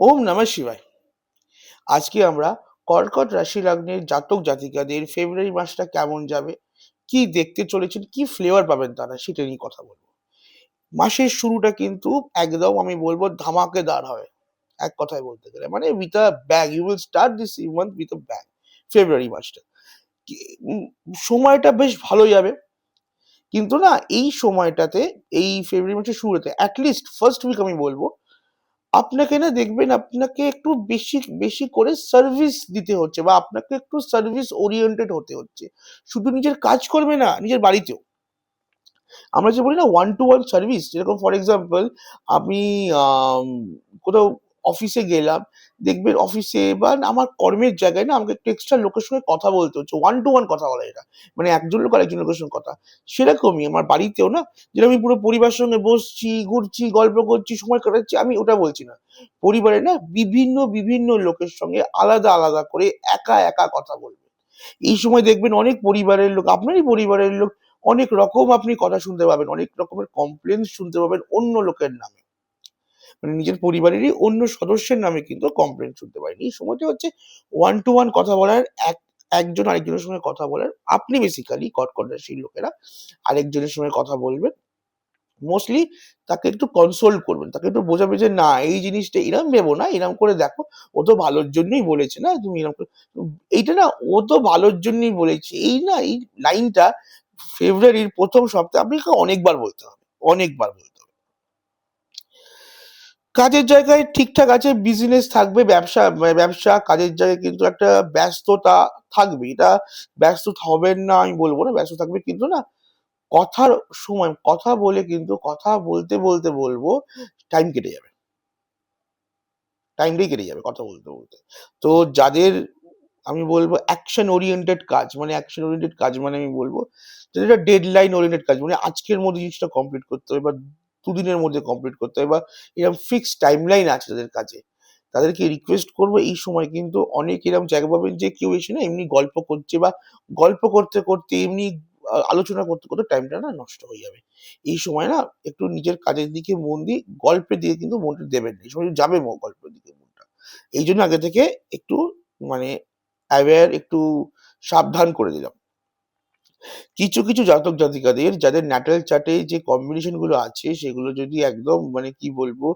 ওম নমঃ শিবায়। আজকে আমরা কর্কট রাশি লগ্নের জাতক জাতিকাদের ফেব্রুয়ারি মাসটা কেমন যাবে, কি দেখতে চলেছেন, কি ফ্লেভার পাবেন তারা সেটা নিয়ে কথা বলবো। মাসের শুরুটা কিন্তু একদম আমি বলবো ধামাকেদার হবে। এক কথায় বলতে গেলে মানে with a bang, you will start this month with a bang. February মাসটা কি সময়টা বেশ ভালো যাবে। কিন্তু না এই সময়টাতে, এই ফেব্রুয়ারি মাসের শুরুতে অ্যাটলিস্ট ফার্স্ট উইক আমি বলবো আপনাকে না দেখবেন আপনাকে একটু বেশি বেশি করে সার্ভিস দিতে হচ্ছে বা আপনাকে একটু সার্ভিস ওরিয়েন্টেড হতে হচ্ছে। শুধু নিজের কাজ করবে না, নিজের বাড়িতেও আমরা যে বলি না ওয়ান টু ওয়ান সার্ভিস, যেরকম ফর এক্সাম্পল আমি আম, কোথাও অফিসে গেলাম, দেখবেন অফিসে বা আমার কর্মের জায়গায় না আমাকে একটু এক্সট্রা লোকের সঙ্গে কথা বলতে হচ্ছে, ওয়ান টু ওয়ান কথা বলা, এটা মানে একজন লোক আর একজন লোকের সঙ্গে কথা। সেরকমই আমার বাড়িতেও না, যেটা আমি পুরো পরিবারের সঙ্গে বসছি, ঘুরছি, গল্প করছি, সময় কাটাচ্ছি, আমি ওটা বলছি না। পরিবারে না বিভিন্ন বিভিন্ন লোকের সঙ্গে আলাদা আলাদা করে একা একা কথা বলবে। এই সময় দেখবেন অনেক পরিবারের লোক, আপনারই পরিবারের লোক, অনেক রকম আপনি কথা শুনতে পাবেন, অনেক রকমের কমপ্লেন শুনতে পাবেন অন্য লোকের নামে, মানে নিজের পরিবারেরই অন্য সদস্যের নামে কিন্তু কমপ্লেন শুনতে পারেন। এই সময়টা হচ্ছে ওয়ান টু ওয়ান কথা বলার, একজন আরেকজনের সঙ্গে কথা বলার। আপনি বেসিক্যালি কর্কট রাশির লোকেরা আরেকজনের সঙ্গে কথা বলবেন, মোস্টলি তাকে একটু কনসোল করবেন, তাকে একটু বোঝাবে যে না এই জিনিসটা এরম ভেবো না, এরম করে দেখো, ও তো ভালোর জন্যই বলেছে না, তুমি এরকম করে, এইটা না ও তো ভালোর জন্যই বলেছে, এই না এই লাইনটা ফেব্রুয়ারির প্রথম সপ্তাহে আপনাকে অনেকবার বলতে হবে, অনেকবার বলতে হবে। কাজের জায়গায় ঠিকঠাক আছে, বিজনেস থাকবে, ব্যবসা ব্যবসা কাজের জায়গায় কিন্তু একটা ব্যস্ততা থাকবে, এটা ব্যস্ত হবেন না আমি বলবো না, ব্যস্ত থাকবে, কিন্তু না কথার সময় কথা বলে কিন্তু কথা বলতে বলতে বলবো টাইম কেটে যাবে, টাইমটাই কেটে যাবে কথা বলতে বলতে। তো যাদের আমি বলবো অ্যাকশন ওরিয়েন্টেড কাজ, মানে অ্যাকশন ওরিয়েন্টেড কাজ মানে আমি বলবো যেটা ডেডলাইন ওরিয়েন্টেড কাজ, মানে আজকের মধ্যে জিনিসটা কমপ্লিট করতে হবে বা দুদিনের মধ্যে কমপ্লিট করতে হবে বা এরকম ফিক্সড টাইমলাইন আছে তাদের কাছে, তাদেরকে রিকোয়েস্ট করবো এই সময় কিন্তু অনেক এরকম জায়গা পাবেন যে কেউ এসে না এমনি গল্প করছে বা গল্প করতে করতে এমনি আলোচনা করতে করতে টাইমটা না নষ্ট হয়ে যাবে। এই সময় না একটু নিজের কাজের দিকে মন দিয়ে, গল্পের দিকে কিন্তু মনটা দেবেন না, এই সময় যাবে গল্পের দিকে মনটা। এই জন্য আগে থেকে একটু মানে অ্যাওয়্যার, একটু সাবধান করে দিলাম। কিছু কিছু জাতক জাতিকাদের যাদের ন্যাটাল চার্টে যে কম্বিনেশন গুলো আছে সেগুলো যদি একদম মানে কি বলবো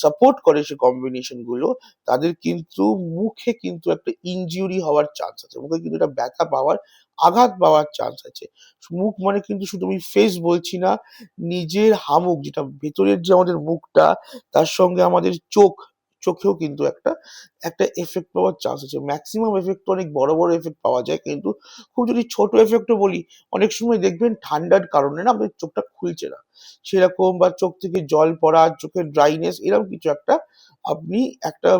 সাপোর্ট করে সে কম্বিনেশন গুলো, তাদের কিন্তু মুখে কিন্তু একটা ইনজিউরি হওয়ার চান্স আছে, মুখে কিন্তু একটা ব্যথা পাওয়ার, আঘাত পাওয়ার চান্স আছে। মুখ মানে কিন্তু শুধু আমি ফেস বলছি না, নিজের হামুক যেটা ভেতরের যে আমাদের মুখটা, তার সঙ্গে আমাদের চোখ, চোখেও কিন্তু একটা একটা এফেক্ট পাওয়ার চান্স আছে। ম্যাক্সিমাম এফেক্ট অনেক বড় বড় এফেক্ট পাওয়া যায়, কিন্তু খুব যদি ছোট এফেক্টও বলি, অনেক সময় দেখবেন ঠান্ডার কারণে না আমাদের চোখটা খুলছে না, সেরকম বা চোখ থেকে জল পড়া, চোখের ড্রাইনেস, এরকম কিছু একটা আপনি একটা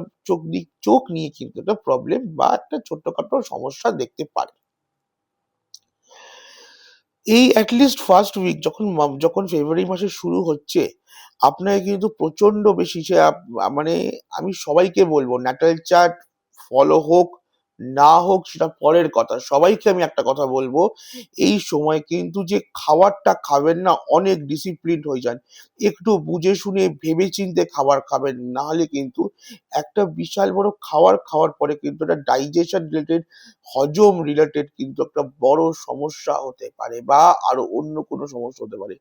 চোখ নিয়ে কিন্তু একটা প্রবলেম বা একটা ছোট্টখাটো সমস্যা দেখতে পারেন। এই অ্যাটলিস্ট ফার্স্ট উইক যখন যখন ফেব্রুয়ারি মাসের শুরু হচ্ছে, আপনাকে কিন্তু প্রচন্ড বেশি সে মানে আমি সবাইকে বলবো ন্যাটাল চার্ট ফলো হোক না হোক সেটা পরের কথা, সবাইকে আমি একটা কথা বলবো, এই সময় কিন্তু যে খাবারটা খাবেন না অনেক ডিসিপ্লিন হয়ে যান, একটু বুঝে শুনে ভেবে চিন্তে খাবার খাবেন, না হলে কিন্তু একটা বিশাল বড় খাবার খাওয়ার পরে কিন্তু একটা ডাইজেশন রিলেটেড, হজম রিলেটেড কিন্তু একটা বড় সমস্যা হতে পারে বা আরো অন্য কোনো সমস্যা হতে পারে।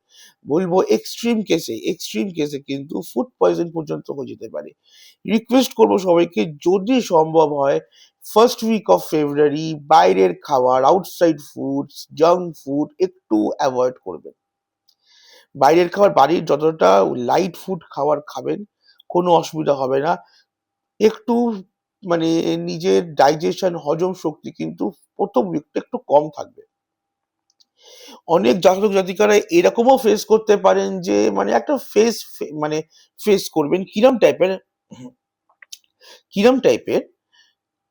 বলবো এক্সট্রিম কেসে কিন্তু ফুড পয়জন পর্যন্ত হয়ে যেতে পারে। রিকোয়েস্ট করবো সবাইকে যদি সম্ভব হয় ফার্স্ট উইক অফ ফেব্রুয়ারি বাইরের খাবার, আউটসাইড ফুডস, জাঙ্ক ফুড একটু অ্যাভয়েড করবেন। বাইরের খাবার বাড়ির যতটা লাইট ফুড খাবার খাবেন কোনো অসুবিধা হবে না। একটু মানে নিজের ডাইজেশন, হজম শক্তি কিন্তু প্রথম উইকটা একটু কম থাকবে। অনেক জাতক জাতিকারা এরকমও ফেস করতে পারেন যে মানে একটা মানে ফেস করবেন কিরম টাইপের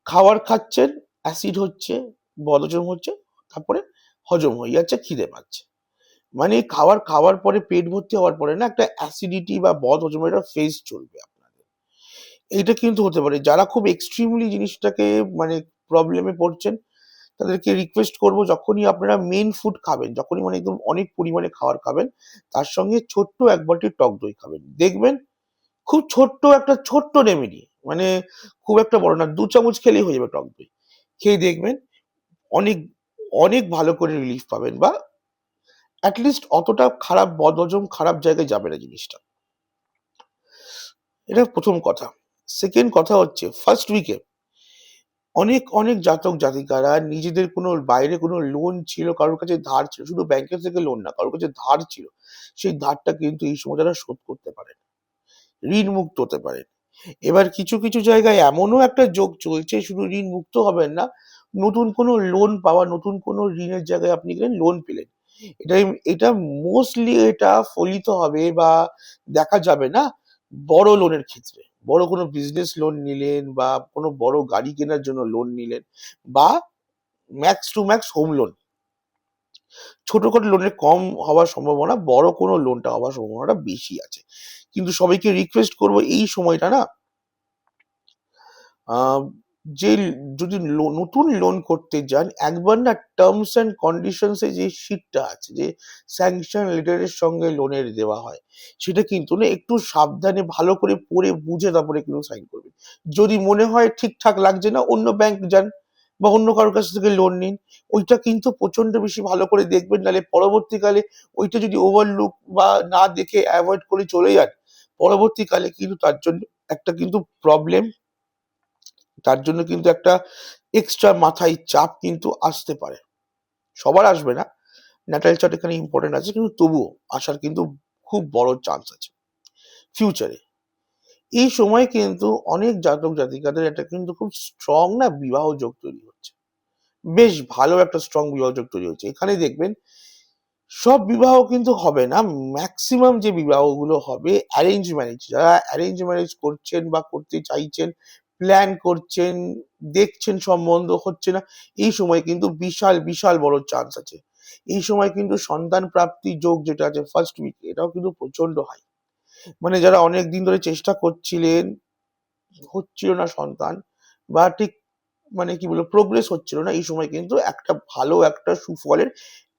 খাবার খাচ্ছেন, অ্যাসিড হচ্ছে, বদহজম হচ্ছে, তারপরে হজম হয়ে যাচ্ছে, খিদে পাচ্ছে, মানে খাবার খাওয়ার পরে পেট ভর্তি হওয়ার পরে না একটা অ্যাসিডিটি বা বদহজমের একটা ফেজ চলবে আপনাদের। এইটা কিন্তু হতে পারে যারা খুব এক্সট্রিমলি জিনিসটাকে মানে প্রবলেমে পড়ছেন, তাদেরকে রিকোয়েস্ট করবো যখনই আপনারা মেন ফুড খাবেন, যখনই মানে একদম অনেক পরিমাণে খাবার খাবেন, তার সঙ্গে ছোট্ট এক বাটি টক দই খাবেন, দেখবেন খুব ছোট্ট একটা ছোট্ট রেমেডি, মানে খুব একটা বড় না, 2 চামচ খেলেই হয়ে যাবে টক দই। খেয়ে দেখবেন অনেক, অনেক ভালো করে রিলিফ পাবেন, বা এট লিস্ট অতটা খারাপ বদহজম খারাপ জায়গায় যাবে না জিনিসটা। এটা ১ম কথা। 2nd কথা হচ্ছে ফার্স্ট উইকে অনেক, অনেক জাতক জাতিকারা নিজেদের কোনো বাইরে কোনো লোন ছিল, কারোর কাছে ধার ছিল। শুধু ব্যাংকের থেকে লোন না, কারোর কাছে ধার ছিল। সেই ধারটা কিন্তু এই সময় তারা শোধ করতে পারেন। ঋণমুক্ত হতে পারেন। এবার কিছু, কিছু জায়গায় এমনও একটা যোগ চলছে, শুধু ঋণ মুক্ত হবেন না, নতুন কোনো লোন পাওয়া, নতুন কোনো ঋণের জায়গায় আপনি গেলেন, লোন পেলেন। এটাই এটা মোস্টলি এটা ফলিত হবে বা দেখা যাবে না বড় লোনের ক্ষেত্রে। বড় কোনো বিজনেস লোন নিলেন, বা কোনো বড় গাড়ি কেনার জন্য লোন নিলেন, বা max to max home loan. ছোটখাটো লোনের কম হওয়ার সম্ভাবনা, বড় কোনো লোনটা হওয়ার সম্ভাবনাটা বেশি আছে। কিন্তু সবাইকে রিকোয়েস্ট করব এই সময়টা না, আহ, যে যদি নতুন লোন করতে যান, একবার না টার্মস অ্যান্ড কন্ডিশনস এ যে শীটটা আছে, যে স্যাংশন লেটারের সঙ্গে লোনের দেওয়া হয়, সেটা কিন্তু না একটু সাবধানে ভালো করে পড়ে বুঝে তারপরে কিন্তু সাইন করবেন। যদি মনে হয় ঠিকঠাক লাগছে না, অন্য ব্যাংক যান বা অন্য কারোর কাছ থেকে লোন নিন। ওইটা কিন্তু প্রচন্ড বেশি ভালো করে দেখবেন, নাহলে পরবর্তীকালে ওইটা যদি ওভারলুক বা না দেখে অ্যাভয়েড করে চলে যান, পরবর্তীকালে কিন্তু তার জন্য একটা কিন্তু প্রবলেম, তার জন্য কিন্তু একটা এক্সট্রা মাথায় চাপ কিন্তু আসতে পারে। সবার আসবে না, ন্যাটাল চার্ট এখানে ইম্পর্টেন্ট আছে, কিন্তু তবুও আসার কিন্তু খুব বড় চান্স আছে ফিউচারে। এই সময় কিন্তু অনেক জাতক জাতিকাদের একটা কিন্তু খুব স্ট্রং না বিবাহ যোগ তৈরি হচ্ছে। বেশ ভালো একটা স্ট্রং বিবাহ যোগ তৈরি হচ্ছে। এখানে দেখবেন সব বিবাহ কিন্তু হবে না, ম্যাক্সিমাম যে বিবাহগুলো হবে অ্যারেঞ্জ ম্যারেজ। যারা অ্যারেঞ্জ ম্যারেজ করছেন বা করতে চাইছেন, প্ল্যান করছেন, দেখছেন সম্বন্ধ হচ্ছে না, এই সময় কিন্তু বিশাল বিশাল বড় চান্স আছে। এই সময় কিন্তু সন্তান প্রাপ্তি যোগ যেটা আছে ফার্স্ট উইক, এটাও কিন্তু প্রচন্ড হাই। মানে যারা অনেক দিন ধরে চেষ্টা করছিলেন, হচ্ছিল না সন্তান, বা ঠিক মানে কি বলবো প্রোগ্রেস হচ্ছিল না, এই সময় কিন্তু একটা ভালো একটা সুফলের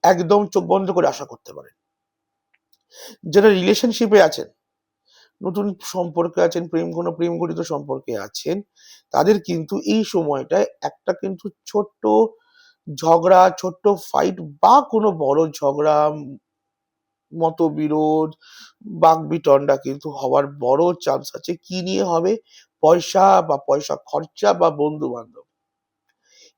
একদম চোখ বন্ধ করে আশা করতে পারেন। যারা রিলেশনশিপে আছেন, নতুন সম্পর্কে আছেন, কোনো প্রেম গঠিত সম্পর্কে আছেন, তাদের কিন্তু এই সময়টায় একটা কিন্তু ছোট্ট ঝগড়া, ছোট্ট ফাইট বা কোনো বড় ঝগড়া, মতবিরোধ, বাকবিতণ্ডা কিন্তু হওয়ার বড় চান্স আছে। কি নিয়ে হবে? পয়সা, বা পয়সা খরচা, বা বন্ধু বান্ধব।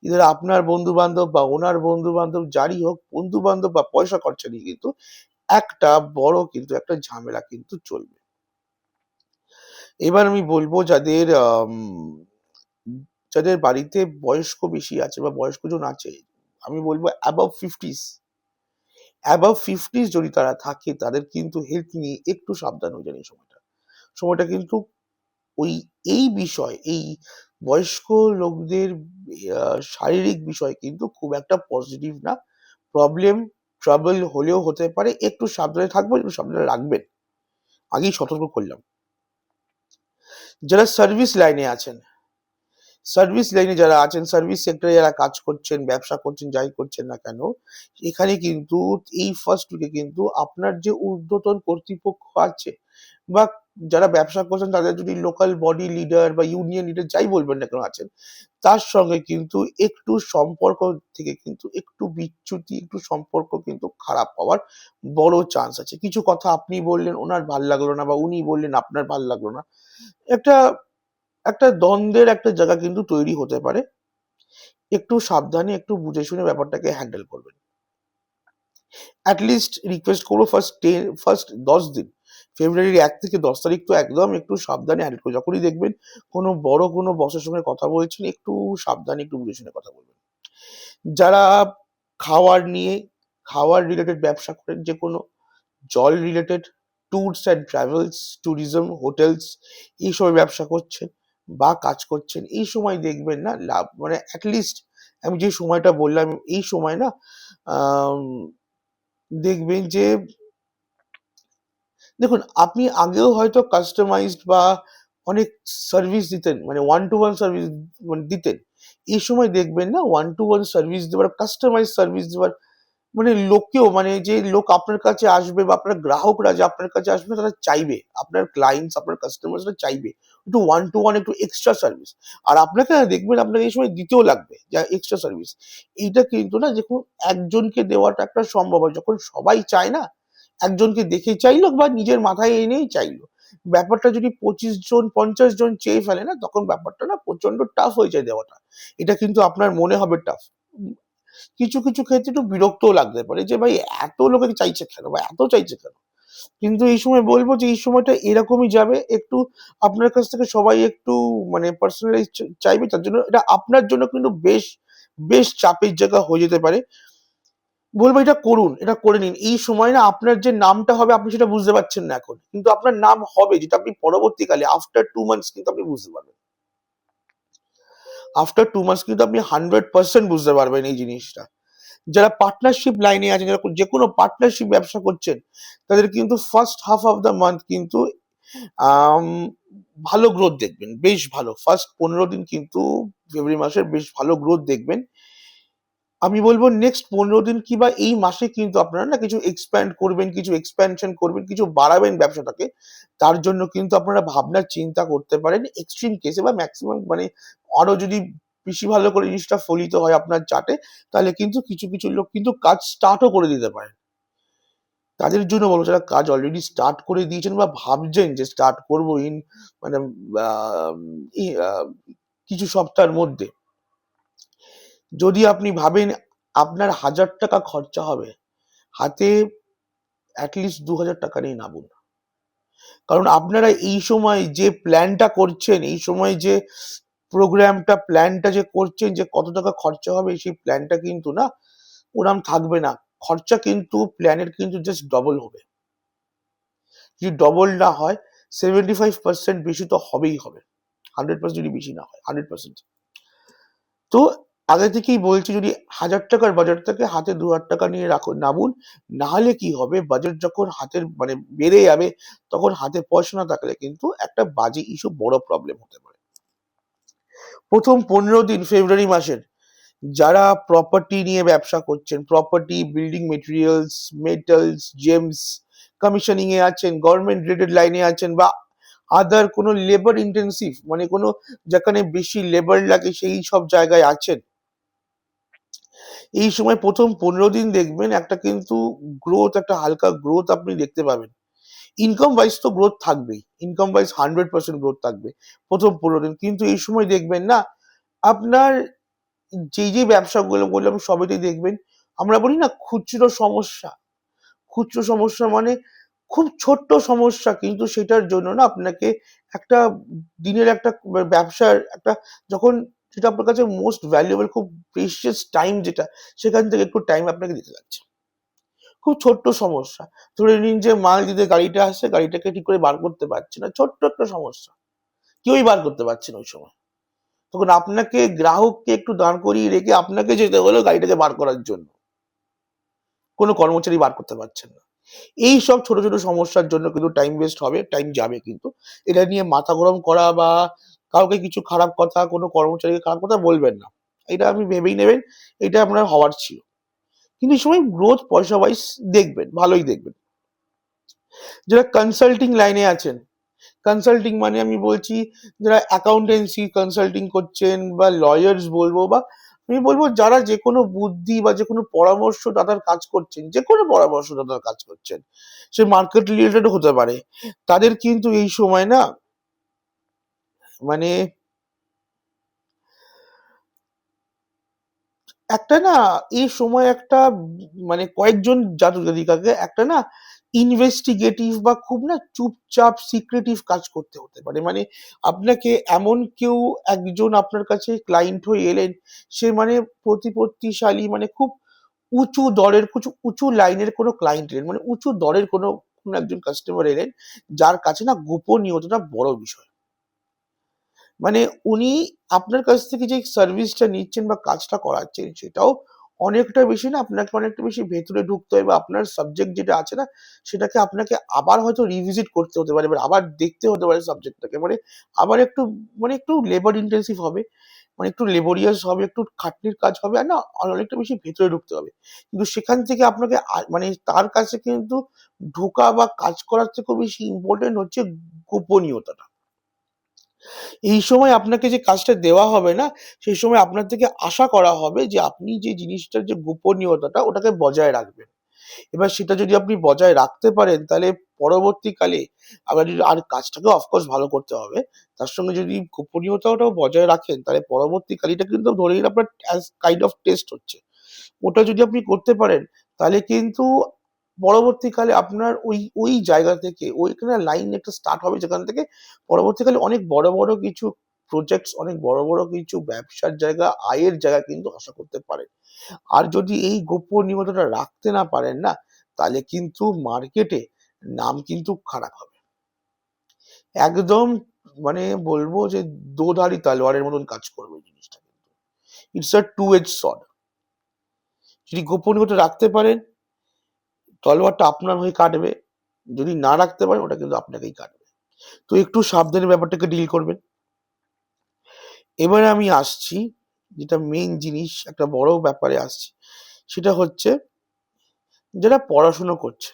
এদের আপনার বন্ধু বান্ধব বা ওনার বন্ধু বান্ধব যারই হোক, বন্ধু বান্ধব বা পয়সা খরচা নিয়ে কিন্তু একটা বড় কিন্তু একটা ঝামেলা কিন্তু চলবে। এবার আমি বলবো যাদের বাড়িতে বয়স্ক বেশি আছে বা বয়স্কজন আছে, আমি বলবো অ্যাবাভ ফিফটিস যদি তারা থাকে, তাদের কিন্তু হেলথ নিয়ে একটু সাবধান হয়ে যান এই সময়টা। সময়টা কিন্তু ওই এই বিষয়, এই বয়স্ক লোকদের শারীরিক বিষয় কিন্তু খুব একটা পজিটিভ না। প্রবলেম, ট্রাবল হলেও হতে পারে। একটু সাবধানে থাকবেন, একটু সাবধানে রাখবেন। আগেই সতর্ক করলাম। যারা সার্ভিস লাইনে আছেন, সার্ভিস লাইনে যারা আছেন, সার্ভিস সেক্টরে যারা কাজ করছেন, ব্যবসা করছেন, যাই করছেন না কেন, এখানে কিন্তু এই ফার্স্ট উইকে কিন্তু আপনার যে ঊর্ধ্বতন কর্তৃপক্ষ আছে, বা যারা ব্যবসা করছেন তাদের যদি লোকাল বডি লিডার বা ইউনিয়ন লিডার যাই বলবেন না কেন আছেন, তার সঙ্গে কিন্তু একটু সম্পর্ক থেকে কিন্তু একটু বিচ্যুতি, একটু সম্পর্ক কিন্তু খারাপ হওয়ার বড় চান্স আছে। কিছু কথা আপনি বললেন, ওনার ভাল লাগলো না, বা উনি বললেন আপনার ভাল লাগলো না। একটা একটা দ্বন্দ্বের একটা জায়গা কিন্তু তৈরি হতে পারে। একটু সাবধানে, একটু বুঝে শুনে ব্যাপারটাকে হ্যান্ডেল করবেন। এট লিস্ট রিকোয়েস্ট করবো ফার্স্ট 10 দিন, ফেব্রুয়ারির 1 থেকে 10 তারিখ তো একদম একটু সাবধানে হ্যান্ডেল করুন। যখনই দেখবেন কোনো বড় কোনো বসের সঙ্গে কথা বলছেন, একটু সাবধানে, একটু বুঝে শুনে কথা বলবেন। যারা খাওয়ার নিয়ে, খাওয়ার রিলেটেড ব্যবসা করেন, যে কোনো জল related, tours and travels, tourism, hotels, এইসবের ব্যবসা করছেন বা কাজ করছেন, এই সময় দেখবেন না লাভ, মানে অ্যাট লিস্ট আমি যে সময়টা বললাম, এই সময় না আম দেখবেন যে, দেখুন আপনি আগেও হয়তো কাস্টমাইজড বা অনেক সার্ভিস দিতেন, মানে ওয়ান টু ওয়ান সার্ভিস মানে দিতেন। এই সময় দেখবেন না ওয়ান টু ওয়ান সার্ভিস দেওয়ার, কাস্টমাইজ সার্ভিস দেওয়ার মানে লোককেও, মানে যে লোক আপনার কাছে আসবে বা আপনার গ্রাহকরা যে আপনার কাছে আসবে তারা চাইবে, আপনার ক্লায়েন্টস আপনার কাস্টমার্সরা চাইবে একটু ওয়ান টু ওয়ান একটু এক্সট্রা সার্ভিস। আর আপনাকে দেখবেন আপনাকে এই সময় দিতেও লাগবে যা এক্সট্রা সার্ভিস। এইটা কিন্তু না যখন একজনকে দেওয়াটা একটা সম্ভব হয়, যখন সবাই চায় না, একজনকে দেখে চাইলো বা নিজের মাথায় এনেই চাইলো, ব্যাপারটা যদি 25 জন 50 জন চেয়ে ফেলে না, তখন ব্যাপারটা না প্রচন্ড টাফ হয়ে যায় দেওয়াটা। এটা কিন্তু আপনার মনে হবে টাফ, কিছু কিছু ক্ষেত্রে একটু বিরক্তও লাগতে পারে যে ভাই এত লোকে চাইছে কেন বা এত চাইছে কেন। কিন্তু এই সময় বলবো যে এই সময়টা এরকমই যাবে, একটু আপনার কাছ থেকে সবাই একটু মানে পার্সোনালাইজ চাইবে, তার জন্য এটা আপনার জন্য কিন্তু বেশ বেশ চাপের জায়গা হয়ে যেতে পারে। বলবো এটা করুন, এটা করে নিন। এই সময় না আপনার যে নামটা হবে আপনি সেটা বুঝতে পারছেন না এখন, কিন্তু আপনার নাম হবে যেটা আপনি পরবর্তীকালে আফটার 2 মান্থস কিন্তু আপনি বুঝতে পারবেন। আফটার 2 মান্থস কিন্তু আপনি 100% বুঝতে পারবেন এই জিনিসটা। যারা পার্টনারশিপ লাইনে আছেন, যারা যে কোনো পার্টনারশিপ ব্যবসা করছেন, তাদের কিন্তু first half of the month কিন্তু আম, ভালো গ্রোথ দেখবেন, বেশ ভালো। ফার্স্ট 15 দিন কিন্তু ফেব্রুয়ারি মাসের বেশ ভালো গ্রোথ দেখবেন। আমি বলবো নেক্সট 15 দিন কিংবা এই মাসে কিন্তু আপনারা না কিছু এক্সপ্যান্ড করবেন, কিছু এক্সপ্যানশন করবেন, কিছু বাড়াবেন ব্যবসাটাকে। তার জন্য কিন্তু আপনারা ভাবনা চিন্তা করতে পারেন এক্সট্রিম কেসে বা ম্যাক্সিমাম, মানে আরো যদি বেশি ভালো করে জিনিসটা ফলিত হয় আপনার চার্টে, তাহলে কিন্তু কিছু কিছু লোক কিন্তু কাজ স্টার্টও করে দিতে পারেন। তাদের জন্য বলবো যারা কাজ অলরেডি স্টার্ট করে দিয়েছেন বা ভাবছেন যে স্টার্ট করবো ইন মানে আহ, কিছু সপ্তাহের মধ্যে, যদি আপনি ভাবেন আপনার 1000 টাকা খরচা হবে, হাতে অ্যাটলিস্ট 2000 টাকা নিয়ে নামুন। কারণ আপনারা এই সময় যে প্ল্যানটা করছেন, এই সময় যে প্রোগ্রামটা প্ল্যানটা যে করছেন যে কত টাকা খরচা হবে, সেই প্ল্যানটা কিন্তু না ওরম থাকবে না। খরচা কিন্তু প্ল্যানের কিন্তু জাস্ট ডবল হবে। যদি ডবল না হয়, 75% বেশি তো হবেই হবে, 100% যদি বেশি না হয়, 100%। তো আগে থেকেই বলছি, যদি 1000 টাকার বাজার থেকে হাতে 2000 টাকা নিয়ে রাখুন, নামুন। না হলে কি হবে, বাজেট যখন হাতের মানে বেড়ে যাবে, তখন হাতে পয়সা না থাকলে কিন্তু একটা বাজে ইস্যু, বড় প্রবলেম হতে পারে। প্রথম 15 দিন ফেব্রুয়ারি মাসের যারা প্রপার্টি নিয়ে ব্যবসা করছেন, property, building materials, metals, gems, commissioning এ আছেন, গভর্নমেন্ট রিলেটেড লাইনে আছেন, বা আদার কোনো লেবার ইন্টেন্সিভ মানে কোনো যেখানে বেশি লেবার লাগে সেই সব জায়গায় আছেন, এই সময় প্রথম 15 দিন দেখবেন একটা কিন্তু গ্রোথ, একটা হালকা গ্রোথ আপনি দেখতে পাবেন। ইনকাম ওয়াইজ তো গ্রোথ থাকবেই, ইনকাম ওয়াইজ 100% গ্রোথ থাকবে প্রথম 15 দিন। কিন্তু এই সময় দেখবেন না আপনার যেই যে ব্যবসাগুলো বললাম সবেতেই দেখবেন, আমরা বলি না খুচরো সমস্যা, খুচরো সমস্যা মানে খুব ছোট্ট সমস্যা, কিন্তু সেটার জন্য না আপনাকে একটা দিনের একটা ব্যবসার একটা যখন যেটা আপনার কাছে মোস্ট ভ্যালুয়েবল, খুব প্রেশিয়াস টাইম যেটা, সেখান থেকে একটু টাইম আপনাকে দিতে লাগছে। খুব ছোট্ট সমস্যা, ধরে নিন যে মাল দিতে গাড়িটা আসছে, গাড়িটাকে ঠিক করে বার করতে পারছে না, ছোট্ট একটা সমস্যা, কেউই বার করতে পারছে না ওই সময়। তখন আপনাকে গ্রাহককে একটু দাঁড় করিয়ে রেখে আপনাকে যেতে হলো গাড়িটাকে বার করার জন্য, কোনো কর্মচারী বার করতে পারছেন না। এই সব ছোট ছোট সমস্যার জন্য কিন্তু টাইম ওয়েস্ট হবে, টাইম যাবে কিন্তু। এটা নিয়ে মাথা গরম করা বা কাউকে কিছু খারাপ কথা, কোনো কর্মচারীকে খারাপ কথা বলবেন না, এটা আপনি ভেবেই নেবেন, এটা আপনার হওয়ার ছিল। কিন্তু এই সময় গ্রোথ পয়সা ওয়াইজ দেখবেন, ভালোই দেখবেন। যারা কনসাল্টিং লাইনে আছেন, কনসাল্টিং মানে আমি বলছি যারা অ্যাকাউন্টেন্সি কনসাল্টিং করছেন বা লয়ার্স বলবো, বা আমি বলবো যারা যে কোনো বুদ্ধি বা যে কোনো পরামর্শদাতার কাজ করছেন, যে কোনো পরামর্শদাতার কাজ করছেন, সে মার্কেট রিলেটেড হতে পারে, তাদের কিন্তু এই সময় না মানে একটা না এই সময় একটা মানে কয়েকজন জাতক জাতিকাকে একটা না ইনভেস্টিগেটিভ বা খুব না চুপচাপ সিক্রেটিভ কাজ করতে হতে পারে। মানে আপনাকে এমন কেউ একজন আপনার কাছে ক্লায়েন্ট হয়ে এলেন, সে মানে প্রতিপত্তিশালী, মানে খুব উঁচু দরের, কিছু উঁচু লাইনের কোনো ক্লায়েন্ট এলেন, মানে উঁচু দরের কোনো কোনো একজন কাস্টমার এলেন, যার কাছে না গোপনীয়তাটা বড় বিষয়। মানে উনি আপনার কাছ থেকে যে সার্ভিসটা নিচ্ছেন বা কাজটা করাচ্ছেন, সেটাও অনেকটা বেশি না আপনাকে অনেকটা বেশি ভেতরে ঢুকতে হয়, বা আপনার সাবজেক্ট যেটা আছে না, সেটাকে আপনাকে আবার হয়তো রিভিজিট করতে হতে পারে, এবার আবার দেখতে হতে পারে সাবজেক্টটাকে, মানে আবার একটু মানে একটু লেবার ইন্টেন্সিভ হবে। মানে একটু লেবোরিয়াস হবে, একটু খাটনির কাজ হবে, আর না অনেকটা বেশি ভেতরে ঢুকতে হবে। কিন্তু সেখান থেকে আপনাকে মানে তার কাছে কিন্তু ঢোকা বা কাজ করার থেকেও বেশি ইম্পর্টেন্ট হচ্ছে গোপনীয়তাটা। এই সময় আপনাকে যে কাজটা দেওয়া হবে না, সেই সময় আপনার থেকে আশা করা হবে যে আপনি যে জিনিসটার যে গোপনীয়তাটা ওটাকে বজায় রাখবেন। এবার সেটা যদি আপনি বজায় রাখতে পারেন, তাহলে পরবর্তীকালে আবার যদি আর কাজটাকে অফকোর্স ভালো করতে হবে, তার সঙ্গে যদি গোপনীয়তাটাও বজায় রাখেন, তাহলে পরবর্তীকালে এটা কিন্তু ধরে নিন আপনার অ্যাজ কাইন্ড অফ টেস্ট হচ্ছে। ওটা যদি আপনি করতে পারেন, তাহলে কিন্তু পরবর্তীকালে আপনার ওই জায়গা থেকে ওইখানে লাইন একটা স্টার্ট হবে, যেখান থেকে পরবর্তীকালে অনেক বড় বড় কিছু প্রজেক্টস, অনেক বড় বড় কিছু ব্যবসার জায়গা, আয়ের জায়গা কিন্তু আশা করতে পারেন। আর যদি এই গোপনীয়তাটা রাখতে না পারেন না, তাহলে কিন্তু মার্কেটে নাম কিন্তু খারাপ হবে। একদম মানে বলবো যে দোধারি তলোয়ারের মতন কাজ করবে জিনিসটা কিন্তু। It's a two edge sword. যদি গোপনীয়তা রাখতে পারেন, তলোয়ারটা আপনার হয়ে কাটবে। যদি না রাখতে পারেন, ওটা কিন্তু আপনাকেই কাটবে। তো একটু সাবধানে ব্যাপারটাকে ডিল করবেন। এবারে আমি আসছি যেটা মেইন জিনিস, একটা বড় ব্যাপারে আসছি। সেটা হচ্ছে যারা পড়াশুনো করছে,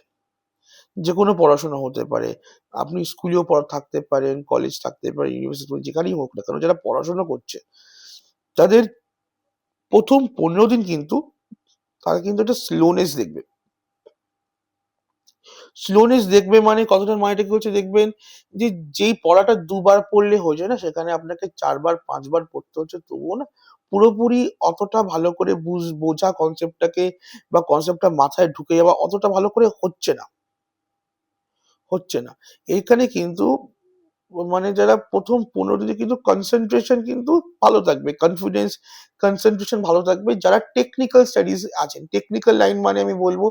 যেকোনো পড়াশোনা হতে পারে। আপনি স্কুলেও থাকতে পারেন, কলেজ থাকতে পারে, ইউনিভার্সিটি যেখানেই হোক না কেন, যারা পড়াশোনা করছে তাদের ১ম ১৫ দিন কিন্তু তারা কিন্তু একটা স্লোনেস দেখবে। স্লোনেস দেখবে মানে কথাটার মানেটা কি হচ্ছে, দেখবেন যে যেই পড়াটা ২ বার পড়লে হয়ে যায় না, সেখানে আপনাকে ৪ বার ৫ বার পড়তে হচ্ছে, তবুও না পুরোপুরি অতটা ভালো করে বোঝা কনসেপ্টটাকে, বা কনসেপ্টটা মাথায় ঢুকে যাওয়া অতটা ভালো করে হচ্ছে না। এইখানে কিন্তু মানে যারা ১ম ১৫ দিনে কিন্তু কনসেনট্রেশন কিন্তু ভালো থাকবে, কনসেনট্রেশন ভালো থাকবে। যারা টেকনিক্যাল স্টাডিজ আছেন, টেকনিক্যাল লাইন মানে আমি বলবো,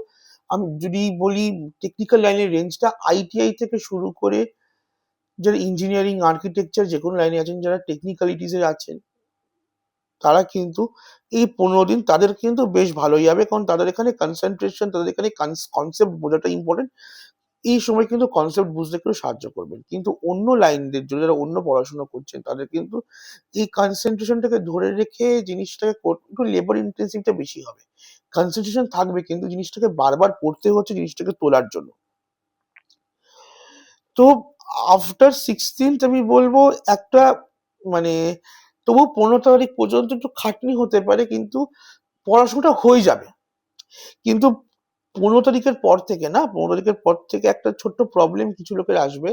আমি যদি বলি টেকনিক্যাল লাইনের রেঞ্জটা আইটিআই থেকে শুরু করে যারা ইঞ্জিনিয়ারিং, আর্কিটেকচার যেকোনো লাইনে আছেন, যারা টেকনিক্যালিটিস এ আছেন, তারা কিন্তু এই ১৫ দিন তাদের কিন্তু বেশ ভালোই যাবে। কারণ তাদের এখানে কনসেনট্রেশন, তাদের এখানে কনসেপ্ট বোঝাটা ইম্পর্টেন্ট। এই সময় কিন্তু কনসেপ্ট বুঝতে একটু সাহায্য করবেন। কিন্তু অন্য লাইনদের জন্য, যারা অন্য পড়াশোনা করছেন, তাদের কিন্তু এই কনসেনট্রেশনটাকে ধরে রেখে জিনিসটাকে একটু লেবার ইনটেনসিভটা বেশি হবে। কনসেনট্রেশন থাকবে, কিন্তু জিনিসটাকে বারবার পড়তে হচ্ছে জিনিসটাকে তোলার জন্য। তো আফটার 16th আমি বলবো একটা মানে তবু ১৫ তারিখ পর্যন্ত একটু খাটনি হতে পারে, কিন্তু পড়াশোনাটা হয়ে যাবে। কিন্তু ১৫ তারিখের পর থেকে না, ১৫ তারিখের পর থেকে একটা ছোট্ট প্রবলেম কিছু লোকের আসবে।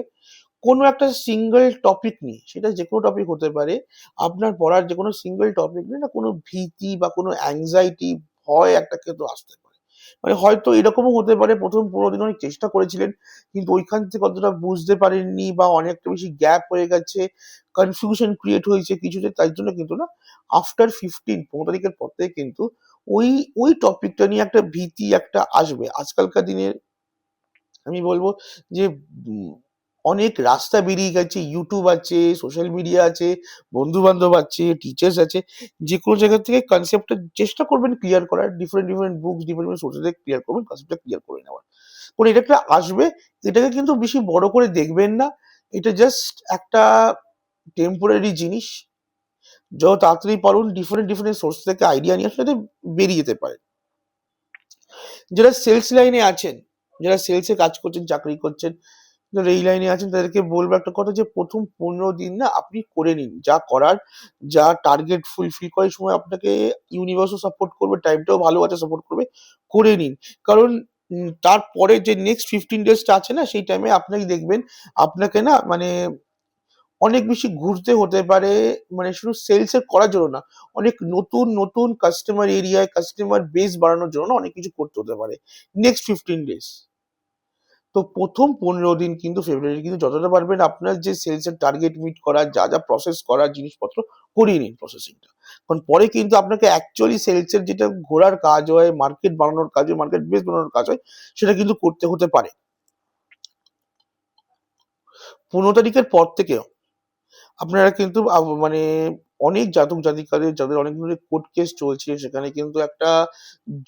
কোনো একটা সিঙ্গল টপিক নিয়ে, সেটা যেকোনো টপিক হতে পারে, আপনার পড়ার যেকোনো সিঙ্গল টপিক নিয়ে না কোনো ভীতি বা কোনো অ্যাংজাইটি, ভয় একটা কিন্তু আসতে পারে। মানে হয়তো এরকমও হতে পারে ১ম ১৫ দিন অনেক চেষ্টা করেছিলেন, কিন্তু ওইখান থেকে অতটা বুঝতে পারেননি, বা অনেকটা বেশি গ্যাপ হয়ে গেছে, কনফিউশন ক্রিয়েট হয়েছে কিছুতে, তাই জন্য কিন্তু না আফটার ১৫ তারিখের পর থেকে কিন্তু ওই ওই টপিকটা নিয়ে একটা ভীতি একটা আসবে। আজকালকার দিনে আমি বলব যে উম অনেক রাস্তা বেরিয়ে গেছে। YouTube আছে, সোশ্যাল মিডিয়া আছে, বন্ধু-বান্ধব আছে, টিচার্স আছে। যেকোনো জায়গা থেকে কনসেপ্টটা চেষ্টা করবেন ক্লিয়ার করার। ডিফারেন্ট বুকস, ডিফারেন্ট সোর্স থেকে ক্লিয়ার করবেন, কনসেপ্টটা ক্লিয়ার করে নেওয়ার। কারণ এটা একটা আসবে, এটাকে কিন্তু বেশি বড় করে দেখবেন না। এটা জাস্ট একটা টেম্পোরারি জিনিস। যত তাড়াতাড়ি পারুন ডিফারেন্ট সোর্স থেকে আইডিয়া নিয়ে আসলে বেরিয়ে যেতে পারে। যারা সেলস লাইনে আছেন, যারা সেলসে কাজ করছেন, চাকরি করছেন, যারা এই লাইনে আছেন, তাদেরকে বলবো একটা কথা, যে ১ম ১৫ দিন না আপনি করে নিন। যা করার, যা টার্গেট ফুলফিল করার সময় আপনাকে ইউনিভার্সও সাপোর্ট করবে, টাইমটাও ভালো আছে সাপোর্ট করবে, করে নিন। কারণ তারপরে যে নেক্সট 15 ডেজটা আছে না, সেই টাইমে আপনাকে দেখবেন আপনাকে না মানে অনেক বেশি ঘুরতে হতে পারে, মানে শুধু সেলস এর করার জন্য না, অনেক নতুন কাস্টমার এরিয়ায় কাস্টমার বেস বাড়ানোর জন্য অনেক কিছু করতে হতে পারে নেক্সট 15 ডেজ। তো ১ম ১৫ দিন কিন্তু ফেব্রুয়ারি কিন্তু যতটা পারবেন আপনার যে সেলস এর টার্গেট মিট করার, যা প্রসেস করার জিনিসপত্র করিয়ে নিন প্রসেসিংটা। কারণ পরে কিন্তু আপনাকে অ্যাকচুয়ালি সেলস এর যেটা ঘোরার কাজ হয়, মার্কেট বানানোর কাজ হয়, মার্কেট বেস বানানোর কাজ হয়, সেটা কিন্তু করতে হতে পারে। ১৫ তারিখের পর থেকে আপনারা কিন্তু মানে অনেক জাতক জাতিকাদের যাদের অনেক ধরে কোর্ট কেস চলছে, সেখানে কিন্তু একটা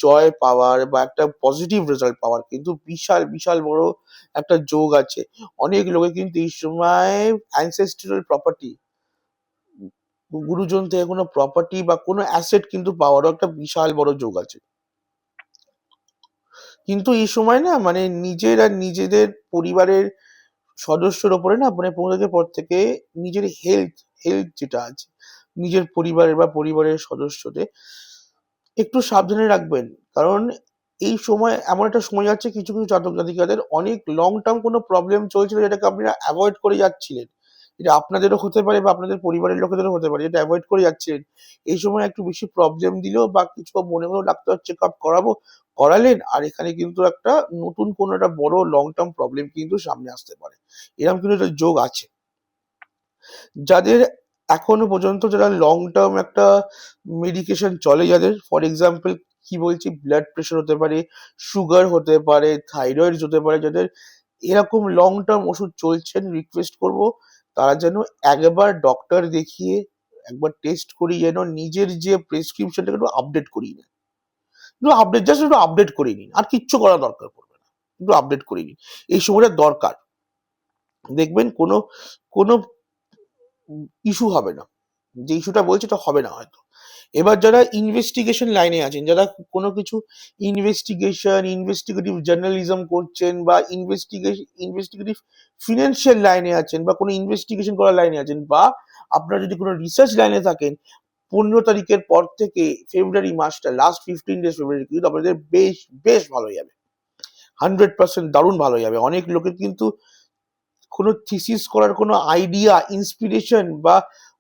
জয় পাওয়ার বা একটা পজিটিভ রেজাল্ট পাওয়ার কিন্তু বিশাল বড় একটা যোগ আছে। অনেক লোকে কিন্তু এই সময় অ্যানসেস্ট্রাল প্রপার্টি গুরুজন থেকে কোনো প্রপার্টি বা কোনো অ্যাসেট কিন্তু পাওয়ারও একটা বিশাল বড় যোগ আছে। কিন্তু এই সময় না মানে নিজের আর নিজেদের পরিবারের সদস্যর ওপরে না মানে 15 পর থেকে নিজের হেলথ যেটা আছে নিজের পরিবারের বা পরিবারের সদস্যদের একটু সাবধানে রাখবেন। কারণ এই সময় এমন একটা সময় যাচ্ছে কিছু কিছু জাতক জাতিকাদের অনেক লং টার্ম কোনো প্রবলেম চলছিল যেটাকে আপনারা অ্যাভয়েড করে যাচ্ছিলেন। এটা আপনাদেরও হতে পারে বা আপনাদের পরিবারের লোকেদেরও হতে পারে, যেটা অ্যাভয়েড করে যাচ্ছিলেন। এই সময় একটু বেশি প্রবলেম দিল বা কিছু মনে হলো ডাক্তার চেক আপ করাবো, করালেন আর এখানে কিন্তু একটা নতুন কোনো একটা বড় লং টার্ম প্রবলেম কিন্তু সামনে আসতে পারে। এরকম কিন্তু একটা যোগ আছে। যাদের এখনো পর্যন্ত যারা লং টার্ম একটা মেডিকেশন চলে যাদের, ফর এক্সাম্পল কি বলছি, ব্লাড প্রেশার হতে পারে, সুগার হতে পারে, থাইরয়েড হতে পারে, যাদের এরকম লং টার্ম ওষুধ চলছেন, রিকোয়েস্ট করব তারা যেন একবার ডক্টর দেখিয়ে একবার টেস্ট করিয়ে যেন নিজের যে প্রেসক্রিপশনটাকে একটু আপডেট করিয়ে নেন। একটু আপডেট, জাস্ট একটু আপডেট করিয়ে নিন, আর কিচ্ছু করা দরকার পড়বে না, একটু আপডেট করিয়ে নিন। এই সময়টা দরকার, দেখবেন কোনো কোনো ইস্যু হবে না। যে ইস্যুটা বলছি এটা হবে না হয়তো। এবার যারা ইনভেস্টিগেশন লাইনে আছেন, যারা কোনো কিছু ইনভেস্টিগেটিভ জার্নালিজম করছেন বা ইনভেস্টিগেটিভ ফিনান্সিয়াল লাইনে আছেন বা কোনো ইনভেস্টিগেশন করার লাইনে আছেন বা আপনারা যদি কোনো রিসার্চ লাইনে থাকেন, 15 তারিখের পর থেকে ফেব্রুয়ারি মাসটা লাস্ট 15 ডেজ ফেব্রুয়ারি কিন্তু আপনাদের বেশ বেশ ভালো যাবে, 100% দারুণ ভালো যাবে। অনেক লোকের কিন্তু কোনো থিসিস করার কোনো আইডিয়া, ইন্সপিরেশন বা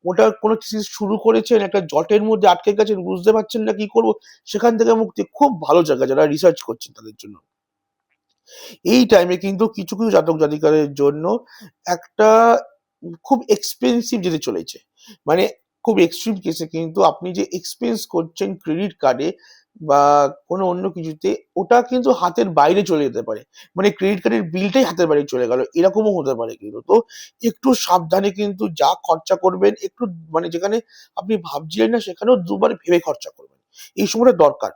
ওটা কোনো থিসিস শুরু করেছেন, একটা জটের মধ্যে আটকে গেছেন, বুঝতে পারছেন না কি করবো, সেখান থেকে মুক্তি খুব ভালো জায়গা যারা রিসার্চ করছেন তাদের জন্য। এই টাইমে কিন্তু কিছু কিছু জাতক জাতিকাদের জন্য একটা খুব এক্সপেন্সিভ যেতে চলেছে। মানে খুব এক্সট্রিম কেসে কিন্তু আপনি যে এক্সপেন্স করছেন ক্রেডিট কার্ডে বা কোনো অন্য কিছুতে, ওটা কিন্তু হাতের বাইরে চলে যেতে পারে। মানে ক্রেডিট কার্ডের বিলটাই হাতের বাইরে চলে গেল, এরকমও হতে পারে কিন্তু। তো একটু সাবধানে কিন্তু যা খরচা করবেন একটু মানে যেখানে আপনি ভাবছিলেন না সেখানেও দুবার ভেবে খরচা করবেন। এই সময়টা দরকার।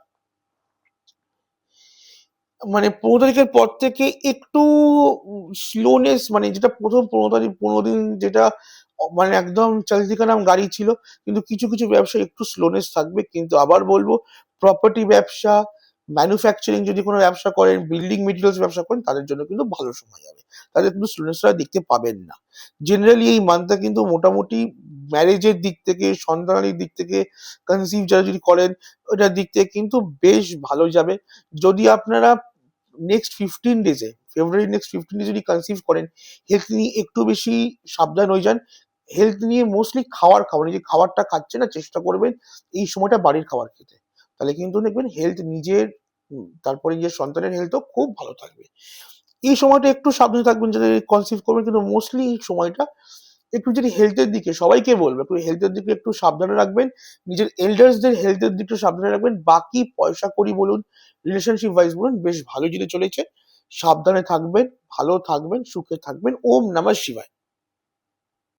মানে 15 তারিখের পর থেকে একটু স্লোনেস, মানে যেটা প্রথম 15 তারিখ 15 দিন যেটা মানে একদম চলতি কা নাম গাড়ি ছিল, কিন্তু কিছু কিছু ব্যবসায় একটু স্লোনেস থাকবে। কিন্তু আবার বলবো, প্রপার্টি ব্যবসা, ম্যানুফ্যাকচারিং যদি কোনো ব্যবসা করেন, বিল্ডিং মেটেরিয়ালস ব্যবসা করেন, তাদের জন্য কিন্তু ভালো সময় যাবে, তাদের কিন্তু স্লোনেসটা দেখতে পাবেন না। জেনারেলি এই মান্থটা কিন্তু মোটামুটি ম্যারেজের দিক থেকে, সন্তানের দিক থেকে, কনসিভ যারা যদি করেন ওটার দিক থেকে কিন্তু বেশ ভালো যাবে। যদি আপনারা নেক্সট 15 ডেজে, ফেব্রুয়ারি নেক্সট 15 ডে যদি কনসিভ করেন, হেলথ নিয়ে একটু বেশি সাবধান হয়ে যান। হেলথ নিয়ে মোস্টলি খাবার যে খাবারটা খাচ্ছেন না, চেষ্টা করবেন এই সময়টা বাড়ির খাবার খেতে। তাহলে কিন্তু দেখবেন হেলথ নিজের, তারপরে নিজের সন্তানের হেলথও খুব ভালো থাকবে। এই সময়টা একটু সাবধানে থাকবেন যাদের কনসিভ করবেন, কিন্তু মোস্টলি এই সময়টা একটু যদি হেলথের দিকে, সবাইকে বলবো একটু হেলথের দিকে একটু সাবধানে রাখবেন, নিজের এল্ডার্সদের হেলথের দিকটা সাবধানে রাখবেন। বাকি পয়সা কড়ি বলুন, রিলেশনশিপ ওয়াইজ বলুন, বেশ ভালো যেতে চলেছে। সাবধানে থাকবেন, ভালো থাকবেন, সুখে থাকবেন। ওম নমঃ শিবায়।